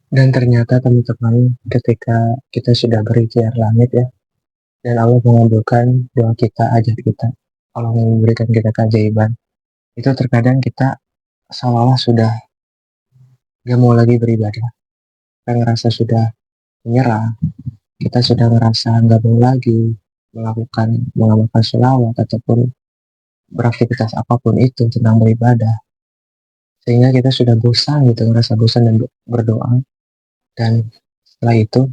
Dan ternyata teman-teman, ketika kita sudah berikhtiar langit ya, dan Allah mengabulkan doa kita, ajat kita, Allah memberikan kita keajaiban, itu terkadang kita seolah-olah sudah gak mau lagi beribadah. Kita ngerasa sudah menyerah, kita sudah ngerasa gak mau lagi mengamalkan sholawat ataupun beraktivitas apapun itu tentang beribadah. Sehingga kita sudah bosan gitu, ngerasa bosan dan berdoa. Dan setelah itu,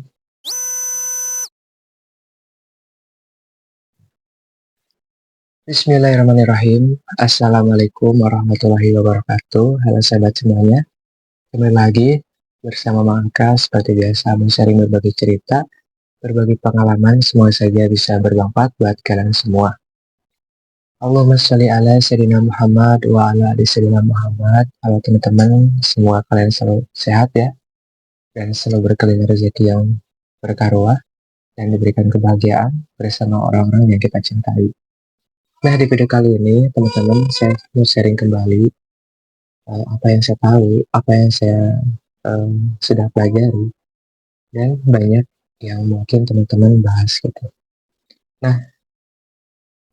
Bismillahirrahmanirrahim. Assalamualaikum warahmatullahi wabarakatuh. Halo sahabat semuanya. Kembali lagi bersama Mangka seperti biasa men-sharing berbagi cerita, berbagi pengalaman, semua saja bisa bermanfaat buat kalian semua. Allahumma sholli ala Sayyidina Muhammad wa ala ali Sayyidina Muhammad. Halo teman-teman, semua kalian selalu sehat ya, dan selalu berkeliling rezeki yang berkarunia dan diberikan kebahagiaan bersama orang-orang yang kita cintai. Nah, di video kali ini, teman-teman, saya mau sharing kembali apa yang saya tahu, apa yang saya sudah pelajari, dan banyak yang mungkin teman-teman bahas gitu. Nah,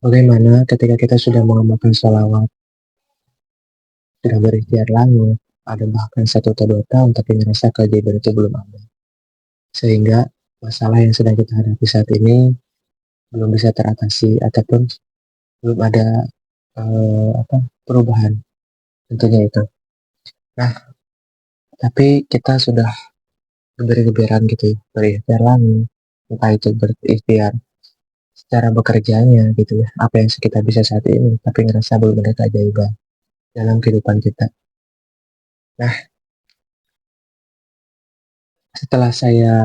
bagaimana ketika kita sudah mengamalkan sholawat, sudah berikhtiar langit, ada bahkan 1 atau 2 tahun, tapi merasa keajaiban itu belum ada. Sehingga masalah yang sedang kita hadapi saat ini belum bisa teratasi, ataupun belum ada perubahan, tentunya itu. Nah, tapi kita sudah bergeberan gitu ya, berikhtiar langit, entah itu berikhtiar secara bekerjanya gitu ya, apa yang kita bisa saat ini, tapi ngerasa belum ada keajaiban dalam kehidupan kita. Nah, setelah saya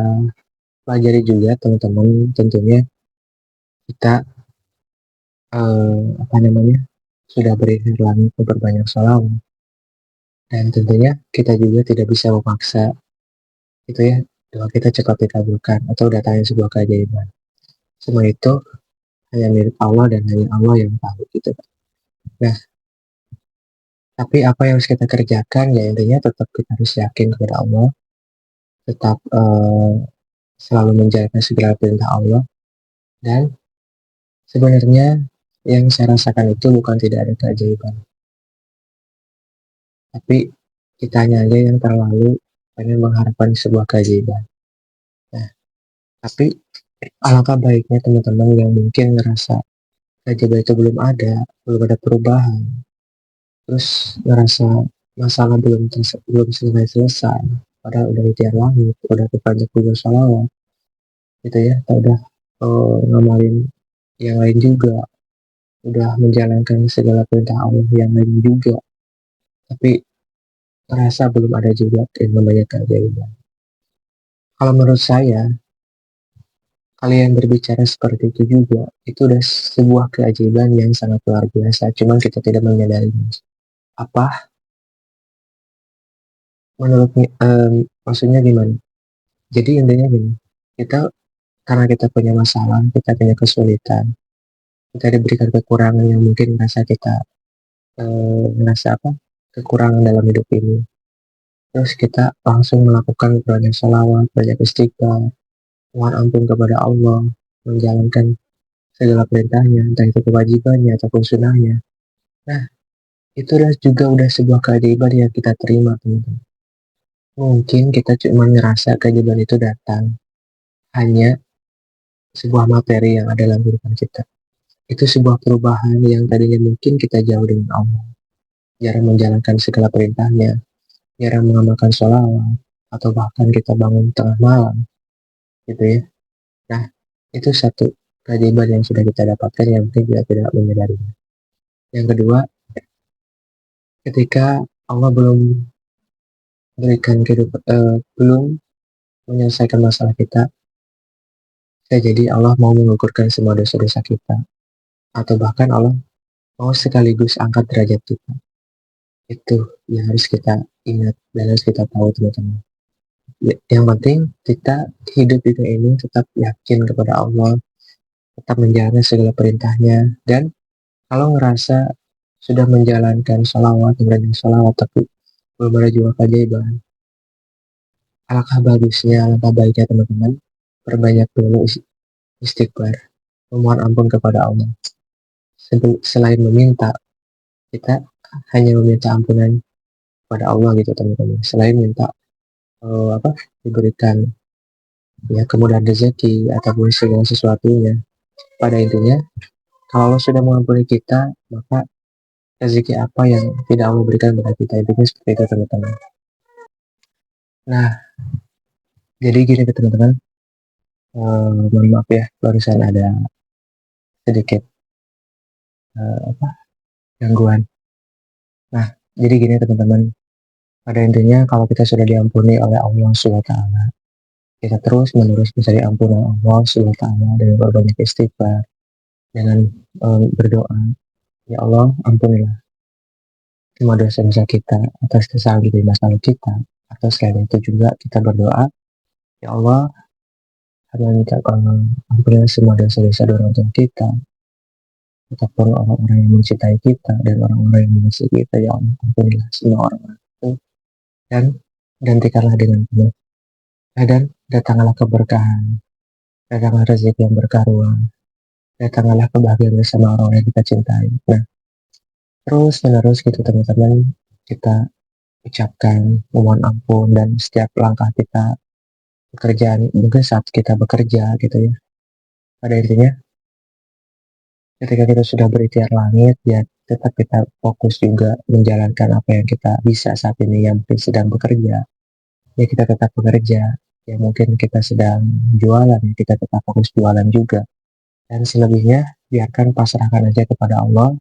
pelajari juga teman-teman, tentunya kita sudah berikhtiar langit, berbanyak sholawat, dan tentunya kita juga tidak bisa memaksa itu ya, doa kita cepat dikabulkan atau datangnya sebuah keajaiban. Semua itu hanya milik Allah dan hanya Allah yang tahu gitu. Nah, tapi apa yang harus kita kerjakan ya, intinya tetap kita harus yakin kepada Allah, tetap selalu menjalankan segala perintah Allah. Dan sebenarnya yang saya rasakan itu bukan tidak ada keajaiban, tapi kitanya aja yang terlalu pengen mengharapkan sebuah keajaiban. Nah, tapi alangkah baiknya teman-teman yang mungkin ngerasa keajaiban itu belum ada perubahan, terus ngerasa masalah belum selesai, padahal udah ikhtiar langit, udah banyak juga salawat gitu ya, udah ngamalin yang lain juga, udah menjalankan segala perintah Allah yang lain juga, tapi terasa belum ada juga yang namanya keajaiban. Kalau menurut saya, kalian berbicara seperti itu juga, itu udah sebuah keajaiban yang sangat luar biasa, cuman kita tidak menyadarinya. Apa? Menurut maksudnya gimana? Jadi intinya gini, kita karena kita punya masalah, kita punya kesulitan, kita diberikan kekurangan yang mungkin merasa kita merasa kekurangan dalam hidup ini. Terus kita langsung melakukan banyak salawat, banyak istighfar, mohon ampun kepada Allah, menjalankan segala perintahnya, entah itu kewajibannya ataupun sunnahnya. Nah, itu juga udah sebuah keajaiban yang kita terima, teman-teman. Mungkin kita cuma ngerasa keajaiban itu datang hanya sebuah materi yang ada dalam kehidupan kita. Itu sebuah perubahan yang tadinya mungkin kita jauh dengan Allah, jarang menjalankan segala perintahnya, jarang mengamalkan sholawat, atau bahkan kita bangun tengah malam, gitu ya. Nah, itu satu keajaiban yang sudah kita dapatkan yang mungkin kita tidak menyadarinya. Yang kedua, ketika Allah belum menyelesaikan masalah kita, bisa jadi Allah mau mengukurkan semua dosa-dosa kita, atau bahkan Allah mau sekaligus angkat derajat kita. Itu yang harus kita ingat dan harus kita tahu, teman-teman. Yang penting kita hidup di dunia ini tetap yakin kepada Allah, tetap menjalankan segala perintahnya, dan kalau ngerasa sudah menjalankan sholawat, tapi belum ada juga keajaiban, Alangkah bagusnya, alangkah baiknya teman-teman, perbanyak dulu istighfar, memohon ampun kepada Allah. Selain meminta, kita hanya meminta ampunan kepada Allah gitu teman-teman. Selain minta diberikan ya kemudahan rezeki ataupun segala sesuatunya. Pada intinya, kalau Allah sudah mengampuni kita, maka rezeki apa yang tidak Allah berikan kepada kita, intinya seperti itu teman-teman. Nah, jadi gini teman-teman, mohon maaf ya, barusan ada sedikit gangguan. Nah, jadi gini teman-teman, pada intinya kalau kita sudah diampuni oleh Allah SWT, kita terus menerus mencari ampunan Allah SWT dengan berbanyak istighfar, dengan berdoa, ya Allah ampunilah semua dosa-dosa kita atas kesalahan di masa lalu kita. Atau selain itu juga kita berdoa, ya Allah hamba minta ampunilah semua dosa-dosa orang tua kita ataupun orang-orang yang mencintai kita dan orang-orang yang mengasihi kita, ya Allah ampunilah semua orang-orang itu dan gantikanlah dengan penuh. Dan datanglah keberkahan, datanglah rezeki yang berkarunia, datanglah kebahagiaan bersama orang yang kita cintai. Nah, terus menerus gitu teman-teman, kita ucapkan mohon ampun dan setiap langkah kita pekerjaan, mungkin saat kita bekerja gitu ya, pada intinya ketika kita sudah berikhtiar langit ya tetap kita fokus juga menjalankan apa yang kita bisa saat ini, yang mungkin sedang bekerja ya kita tetap bekerja, ya mungkin kita sedang jualan ya kita tetap fokus jualan juga, dan selebihnya biarkan pasrahkan aja kepada Allah,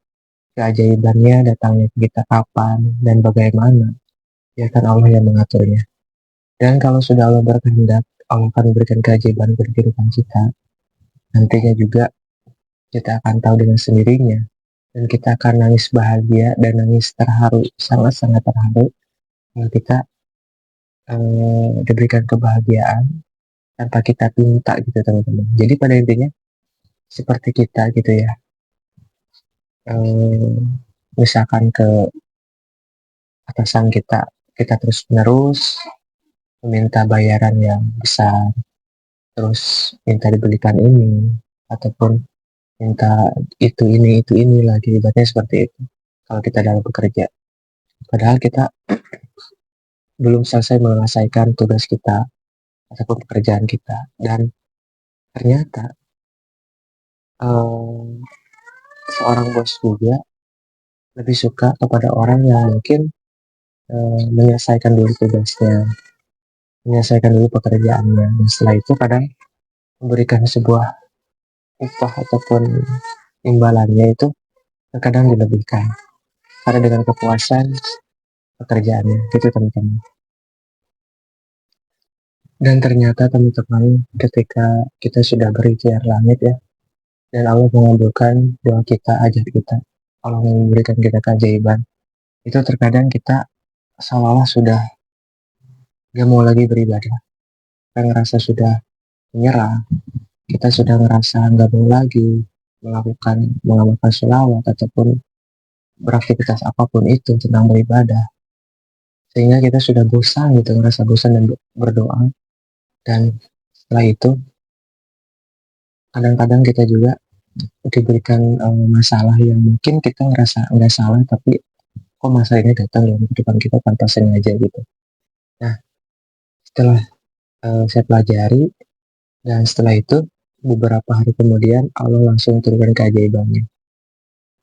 keajaibannya datangnya ke kita kapan dan bagaimana biarkan Allah yang mengaturnya. Dan kalau sudah Allah berkehendak, Allah akan memberikan keajaiban pada kehidupan kita. Nantinya juga kita akan tahu dengan sendirinya, dan kita akan nangis bahagia dan nangis terharu, sangat-sangat terharu kalau kita diberikan kebahagiaan tanpa kita minta gitu teman-teman. Jadi pada intinya seperti kita gitu ya, misalkan ke atasan kita, kita terus menerus meminta bayaran yang besar, terus minta dibelikan ini ataupun minta itu ini lagi, ibaratnya seperti itu kalau kita dalam bekerja, padahal kita belum selesai menyelesaikan tugas kita ataupun pekerjaan kita, dan ternyata seorang bos juga lebih suka kepada orang yang mungkin menyelesaikan dulu tugasnya, menyelesaikan dulu pekerjaannya, dan setelah itu kadang memberikan sebuah upah ataupun imbalannya itu terkadang dilebihkan karena dengan kepuasan pekerjaannya gitu teman-teman. Dan ternyata teman-teman ketika kita sudah berikhtiar langit ya, dan Allah mengabulkan doa kita, ajak kita, Allah memberikan kita keajaiban, itu terkadang kita seolah-olah sudah gak mau lagi beribadah, kita ngerasa sudah menyerah, kita sudah ngerasa gak mau lagi mengamalkan sholawat ataupun beraktivitas apapun itu tentang beribadah, sehingga kita sudah bosan gitu, ngerasa bosan dan berdoa. Dan setelah itu kadang-kadang kita juga diberikan masalah yang mungkin kita ngerasa nggak salah, tapi kok masalah ini datang dalam kehidupan kita tanpa sengaja gitu. Nah, setelah saya pelajari, dan setelah itu beberapa hari kemudian Allah langsung turunkan keajaibannya.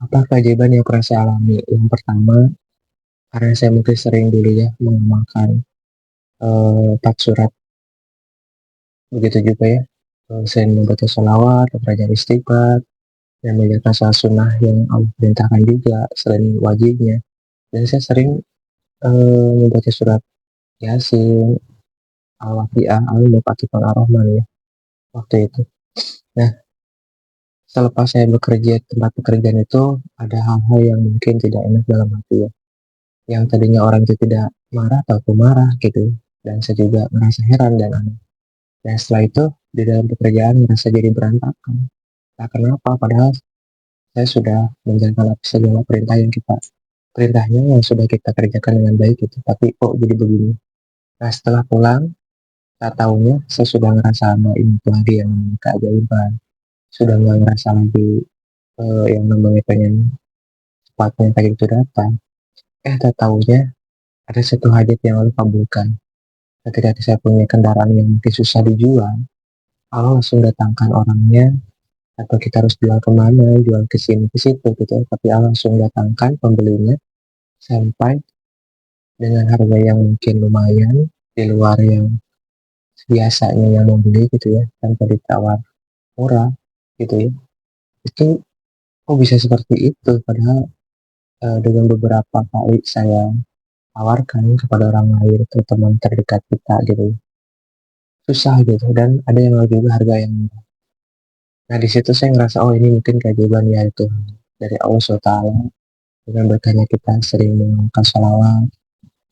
Apa keajaiban yang pernah saya alami? Yang pertama, karena saya mungkin sering dulu ya mengamalkan 4 surat, begitu juga ya, saya membaca sholawat, belajar istighfar, dan menjalankan sholat sunnah yang Allah perintahkan juga selain wajibnya. Dan saya sering membaca surat Yasin, Al-Waqiah, Al-Muqatifan Ar-Rahman ya waktu itu. Nah, selepas saya bekerja tempat pekerjaan itu ada hal-hal yang mungkin tidak enak dalam hati ya, yang tadinya orang itu tidak marah atau marah gitu, dan saya juga merasa heran dan aneh. Dan setelah itu di dalam pekerjaan merasa jadi berantakan. Nah, kenapa? Padahal saya sudah menjalankan segala perintahnya yang sudah kita kerjakan dengan baik gitu, tapi kok jadi begini. Nah, setelah pulang Tak taunya saya sudah ngerasa ini tuh lagi yang keajaiban, sudah nggak ngerasa lagi yang namanya pengen sepatnya kayak itu datang. Tak taunya ada satu hajat yang Allah kabulkan. Ketika saya punya kendaraan yang mungkin susah dijual, Allah langsung datangkan orangnya, atau kita harus jual kemana, jual ke sini ke situ gitu ya. Tapi Allah langsung datangkan pembelinya sampai dengan harga yang mungkin lumayan di luar yang biasanya yang mau beli gitu ya, tanpa ditawar murah gitu ya. Itu kok bisa seperti itu, padahal dengan beberapa kali saya tawarkan kepada orang lain atau teman terdekat kita gitu, susah gitu, dan ada yang lebih juga harga yang murah. Nah di situ saya ngerasa oh ini mungkin keajaiban ya itu dari Allah SWT. Dengan berkahnya kita sering mengangkat sholawat,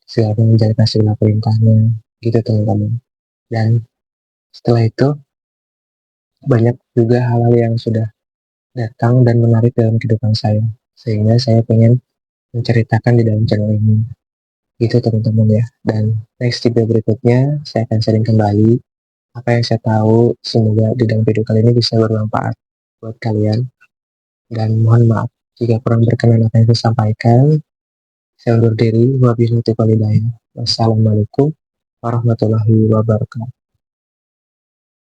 segala menjalankan segala perintahnya gitu teman-teman. Dan setelah itu banyak juga hal-hal yang sudah datang dan menarik dalam kehidupan saya, sehingga saya pengen menceritakan di dalam channel ini gitu teman-teman ya. Dan next video berikutnya saya akan sharing kembali apa yang saya tahu, semoga di dalam video kali ini bisa bermanfaat buat kalian. Dan mohon maaf jika kurang berkenan apa yang saya sampaikan. Saya undur diri. Wabillahi taufiq wal hidayah. Wassalamualaikum warahmatullahi wabarakatuh.